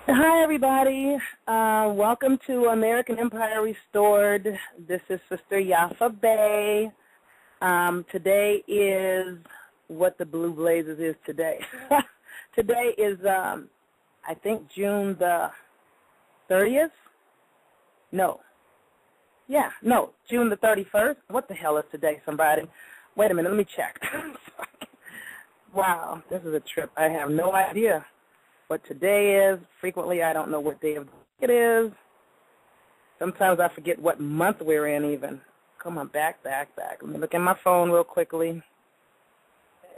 Hi, everybody. Welcome to American Empire Restored. This is Sister Yaffa Bay. Today is what the Blue Blazes is today. Today is, I think, June the 30th? June the 31st. What the hell is today, somebody? Wait a minute, let me check. Wow, this is a trip. I have no idea what today is. Frequently, I don't know what day of the week it is. Sometimes I forget what month we're in even. Come on, back. Let me look at my phone real quickly.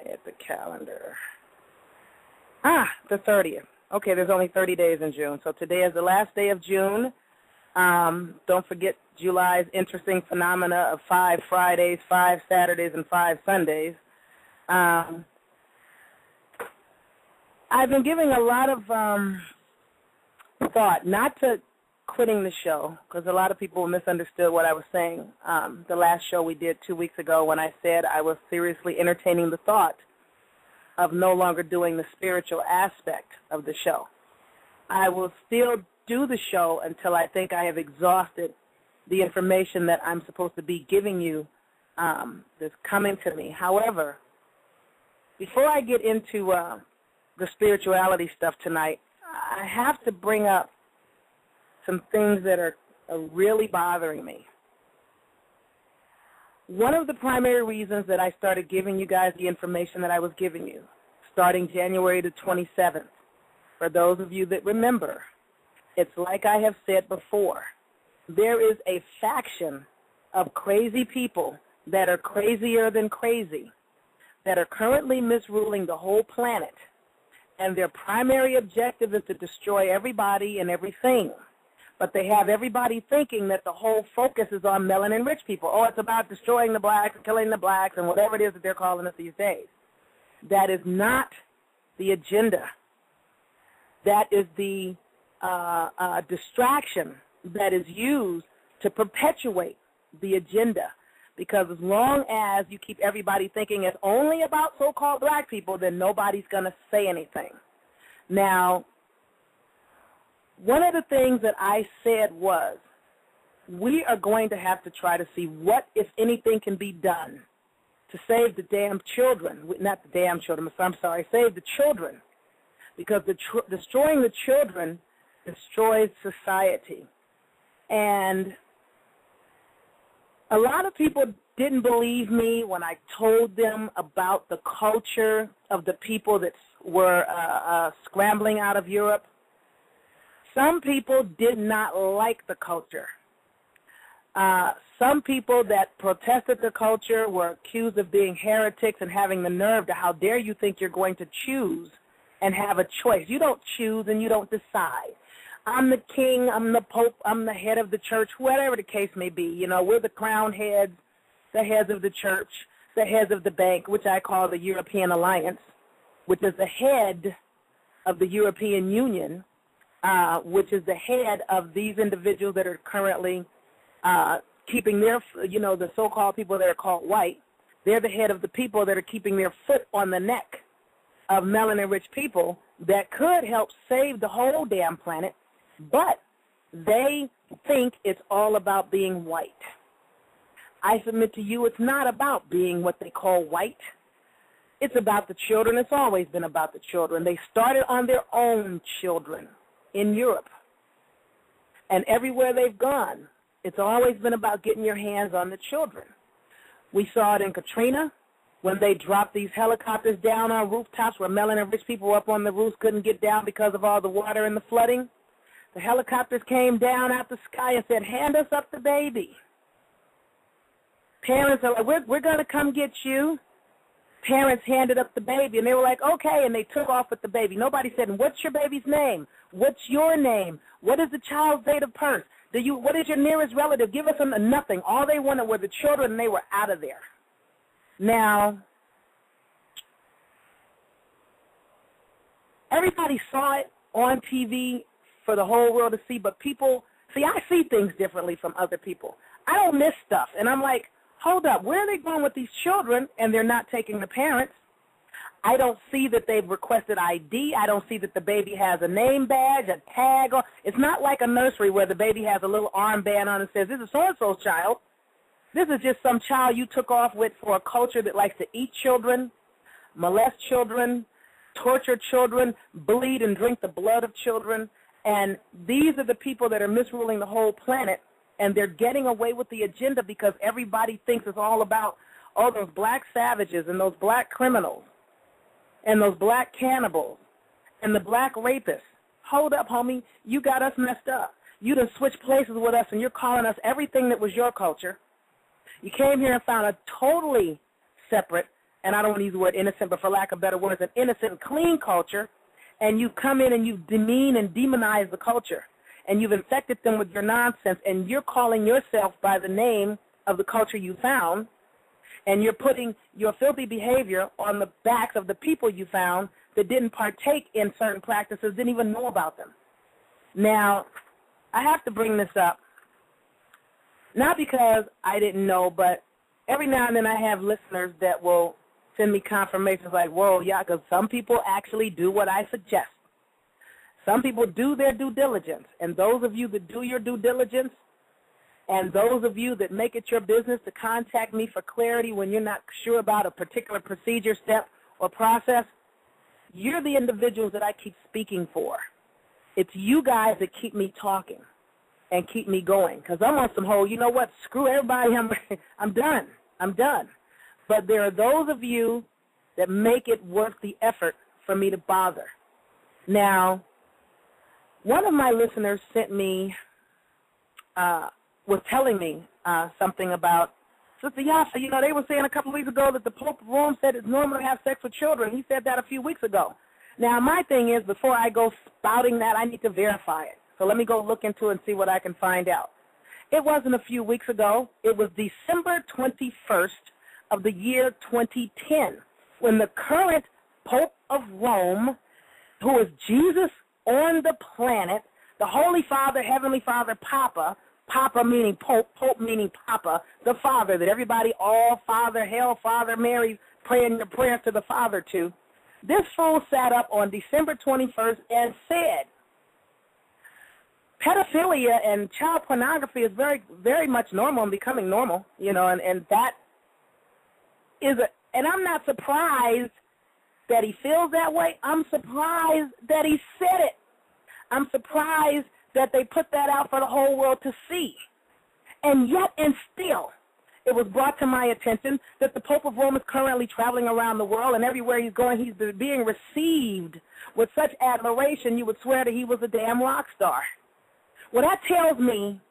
At the calendar. The 30th. Okay, there's only 30 days in June. So today is the last day of June. Don't forget July's interesting phenomena of 5 Fridays, 5 Saturdays, and 5 Sundays. I've been giving a lot of thought, not to quitting the show, because a lot of people misunderstood what I was saying. The last show we did 2 weeks ago when I said I was seriously entertaining the thought of no longer doing the spiritual aspect of the show. I will still do the show until I think I have exhausted the information that I'm supposed to be giving you that's coming to me. However, before I get into the spirituality stuff tonight, I have to bring up some things that are really bothering me. One of the primary reasons that I started giving you guys the information that I was giving you, starting January the 27th, for those of you that remember, it's like I have said before, there is a faction of crazy people that are crazier than crazy, that are currently misruling the whole planet, and their primary objective is to destroy everybody and everything. But they have everybody thinking that the whole focus is on melanin-rich people. Oh, it's about destroying the blacks, killing the blacks, and whatever it is that they're calling it these days. That is not the agenda. That is the distraction that is used to perpetuate the agenda. Because as long as you keep everybody thinking it's only about so-called black people, then nobody's going to say anything. Now, one of the things that I said was, we are going to have to try to see what, if anything, can be done to save the damn children. Not the damn children, I'm sorry, save the children. Because destroying the children destroys society. And a lot of people didn't believe me when I told them about the culture of the people that were scrambling out of Europe. Some people did not like the culture. Some people that protested the culture were accused of being heretics and having the nerve to, how dare you think you're going to choose and have a choice. You don't choose and you don't decide. I'm the king, I'm the pope, I'm the head of the church, whatever the case may be. You know, we're the crown heads, the heads of the church, the heads of the bank, which I call the European Alliance, which is the head of the European Union, which is the head of these individuals that are currently keeping their, the so-called people that are called white. They're the head of the people that are keeping their foot on the neck of melanin-rich people that could help save the whole damn planet. But they think it's all about being white. I submit to you it's not about being what they call white. It's about the children. It's always been about the children. They started on their own children in Europe. And everywhere they've gone, it's always been about getting your hands on the children. We saw it in Katrina when they dropped these helicopters down on rooftops where melanin-rich people up on the roofs couldn't get down because of all the water and the flooding. The helicopters came down out the sky and said, hand us up the baby. Parents are like, we're going to come get you. Parents handed up the baby, and they were like, okay, and they took off with the baby. Nobody said, what's your baby's name? What's your name? What is the child's date of birth? What is your nearest relative? Give us nothing. All they wanted were the children, and they were out of there. Now, everybody saw it on TV for the whole world to see, but people, I see things differently from other people. I don't miss stuff, and I'm like, hold up, where are they going with these children, and they're not taking the parents? I don't see that they've requested ID. I don't see that the baby has a name badge, a tag. It's not like a nursery where the baby has a little armband on and says, this is so-and-so's child. This is just some child you took off with for a culture that likes to eat children, molest children, torture children, bleed and drink the blood of children. And these are the people that are misruling the whole planet, and they're getting away with the agenda because everybody thinks it's all about, oh, those black savages and those black criminals and those black cannibals and the black rapists. Hold up, homie. You got us messed up. You done switched places with us, and you're calling us everything that was your culture. You came here and found a totally separate, and I don't want to use the word innocent, but for lack of better words, an innocent, clean culture, and you come in and you demean and demonize the culture, and you've infected them with your nonsense, and you're calling yourself by the name of the culture you found, and you're putting your filthy behavior on the backs of the people you found that didn't partake in certain practices, didn't even know about them. Now, I have to bring this up, not because I didn't know, but every now and then I have listeners that will send me confirmations like, whoa, yeah, because some people actually do what I suggest. Some people do their due diligence, and those of you that do your due diligence and those of you that make it your business to contact me for clarity when you're not sure about a particular procedure, step, or process, you're the individuals that I keep speaking for. It's you guys that keep me talking and keep me going, because I'm on some whole, you know what, screw everybody, I'm done. I'm done. But there are those of you that make it worth the effort for me to bother. Now, one of my listeners sent me, was telling me something about, Sister Yaffa, you know, they were saying a couple of weeks ago that the Pope of Rome said it's normal to have sex with children. He said that a few weeks ago. Now, my thing is, before I go spouting that, I need to verify it. So let me go look into it and see what I can find out. It wasn't a few weeks ago. It was December 21st of the year 2010 when the current Pope of Rome, who is Jesus on the planet, the Holy Father, Heavenly Father, Papa meaning Pope, Pope meaning Papa, the Father that everybody, all Father, Hail Father, Mary, praying your prayers to the Father to. This fool sat up on December 21st and said, pedophilia and child pornography is very, very much normal and becoming normal, you know, and that is and I'm not surprised that he feels that way. I'm surprised that he said it. I'm surprised that they put that out for the whole world to see. And yet and still, it was brought to my attention that the Pope of Rome is currently traveling around the world, and everywhere he's going, he's being received with such admiration, you would swear that he was a damn rock star. Well, that tells me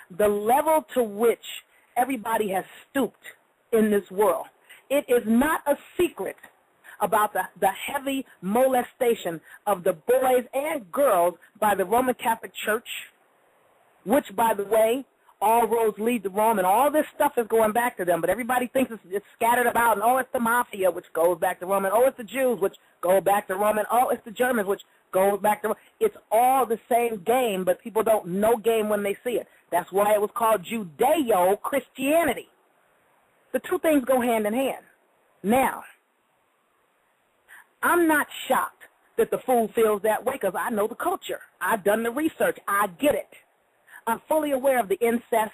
the level to which everybody has stooped in this world. It is not a secret about the heavy molestation of the boys and girls by the Roman Catholic Church, which, by the way, all roads lead to Rome, and all this stuff is going back to them, but everybody thinks it's scattered about, and oh, it's the mafia, which goes back to Rome, and oh, it's the Jews, which go back to Rome, and oh, it's the Germans, which goes back to Rome. It's all the same game, but people don't know game when they see it. That's why it was called Judeo-Christianity. The two things go hand in hand. Now, I'm not shocked that the fool feels that way because I know the culture. I've done the research. I get it. I'm fully aware of the incest,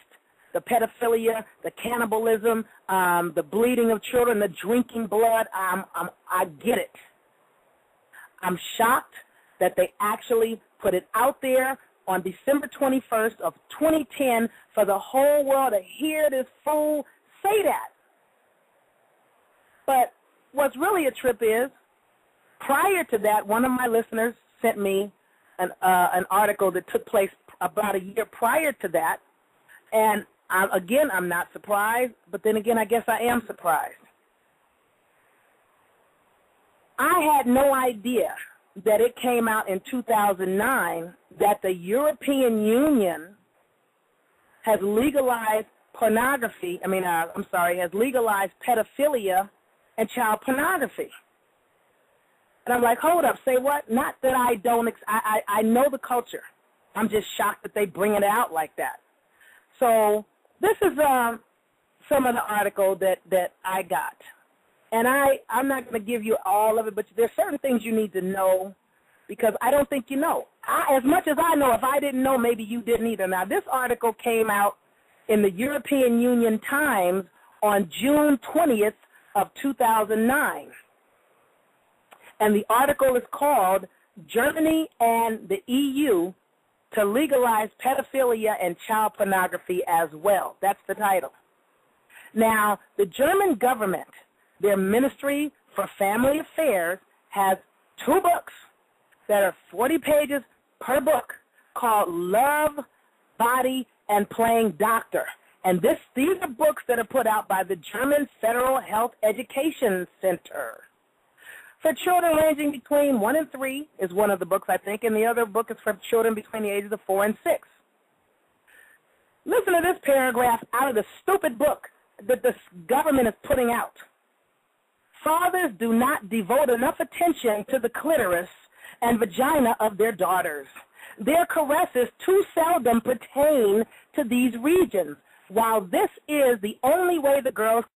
the pedophilia, the cannibalism, the bleeding of children, the drinking blood. I get it. I'm shocked that they actually put it out there on December 21st of 2010 for the whole world to hear this fool say that. But what's really a trip is, prior to that, one of my listeners sent me an article that took place about a year prior to that, and again, I'm not surprised, but then again, I guess I am surprised. I had no idea that it came out in 2009 that the European Union has legalized pornography, has legalized pedophilia and child pornography. And I'm like, hold up, say what? Not that I don't, I know the culture. I'm just shocked that they bring it out like that. So this is some of the article that I got. And I'm not going to give you all of it, but there's certain things you need to know because I don't think you know. As much as I know, if I didn't know, maybe you didn't either. Now, this article came out in the European Union Times on June 20th of 2009. And the article is called Germany and the EU to Legalize Pedophilia and Child Pornography as Well. That's the title. Now, the German government, their Ministry for Family Affairs, has 2 books that are 40 pages per book called Love, Body, and Playing Doctor. And these are books that are put out by the German Federal Health Education Center. For children ranging between 1 and 3 is one of the books, I think, and the other book is for children between the ages of 4 and 6. Listen to this paragraph out of the stupid book that the government is putting out. Fathers do not devote enough attention to the clitoris and vagina of their daughters. Their caresses too seldom pertain to these regions. While this is the only way the girls